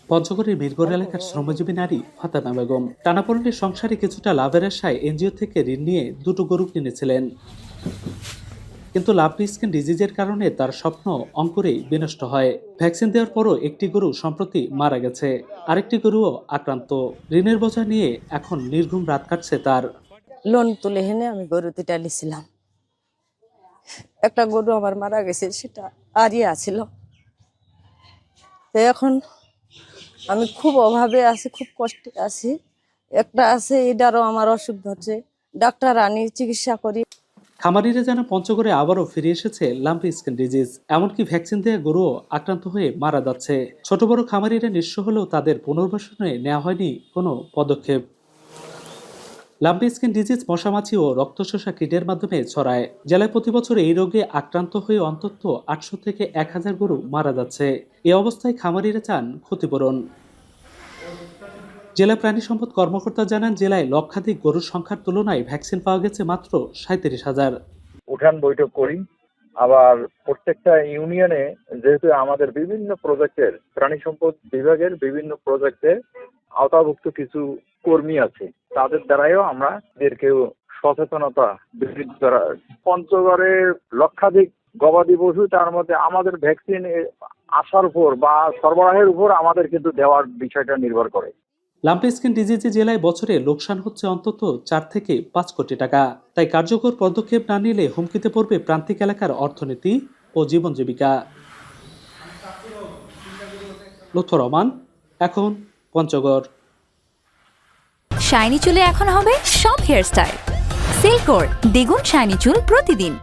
পঞ্চগড়ের মিরগড় এলাকার শ্রমজীবী নারী ফাতেমা বেগম টানাপোড়েনের সংসারে কিছুটা লাভের আশায় এনজিও থেকে ঋণ নিয়ে দুটো গরু কিনেছিলেন, কিন্তু লাম্পি স্কিন ডিজিজের কারণে তার স্বপ্ন অঙ্কুরেই বিনষ্ট হয়। ভ্যাকসিন দেওয়ার পরও একটি গরু সম্প্রতি মারা গেছে, আরেকটি গরুও আক্রান্ত। ঋণের বোঝা নিয়ে এখন নির্ঘুম রাত কাটছে তার। লোন তুলে এনে আমি গরু দুটা নিয়েছিলাম, একটা গরু আমার মারা গেছে, সেটা আরই আছিল। তো এখন আমি খুব অভাবে আছি, খুব কষ্টে আছি। একটা আছে, এটারও আমার অসুখ ধরছে, ডাক্তার আনি চিকিৎসা করি। খামারিরা যেন পঞ্চগড়ে আবারও ফিরে এসেছে লাম্পি স্কিন ডিজিজ, এমনকি ভ্যাকসিন দেওয়া গরুও আক্রান্ত হয়ে মারা যাচ্ছে। ছোট বড় খামারিরা নিঃস্ব হলেও তাদের পুনর্বাসনে নেওয়া হয়নি কোনো পদক্ষেপ। লাম্পি স্কিন ডিজিজ মশামাছি ও রক্তশোষা কীটের মাধ্যমে ছড়ায়। জেলায় প্রতি বছর এই রোগে আক্রান্ত হয়ে অন্তত 800 থেকে 1000 গরু মারা যাচ্ছে। এই অবস্থায় খামারিরা চান ক্ষতিপূরণ। জেলা প্রাণী সম্পদ কর্মকর্তা জানান, জেলায় লক্ষাধিক গরুর সংখ্যার তুলনায় ভ্যাকসিন পাওয়া গেছে মাত্র 37,000। উঠান বৈঠক করি, আবার প্রত্যেকটা ইউনিয়নে যেহেতু আমাদের বিভিন্ন প্রজেক্টের প্রাণী সম্পদ বিভাগের বিভিন্ন প্রজেক্টে আওতাভুক্ত কিছু কর্মী আছে, তাদের দ্বারাইও আমরা এদেরকেও সচেতনতা বৃদ্ধি করা। পঞ্চগড়ের লক্ষাধিক গবাদি পশু, তার মধ্যে আমাদের ভ্যাকসিন আসার উপর বা সরবরাহের উপর আমাদের কিন্তু দেওয়ার বিষয়টা নির্ভর করে। লাম্পি স্কিন ডিজিজে জেলায় বছরে লোকসান হচ্ছে অন্তত 4 থেকে 5 কোটি টাকা। তাই কার্যকর পদক্ষেপ না নিলে হুমকিতে পড়বে প্রান্তিক এলাকার অর্থনীতি ও জীবন জীবিকা। লুৎফর রহমান, এখন পঞ্চগড়। শাইনি চুলে এখন হবে সব হেয়ার স্টাইল। সিল্কোর দ্বিগুণ শাইনি চুল প্রতিদিন।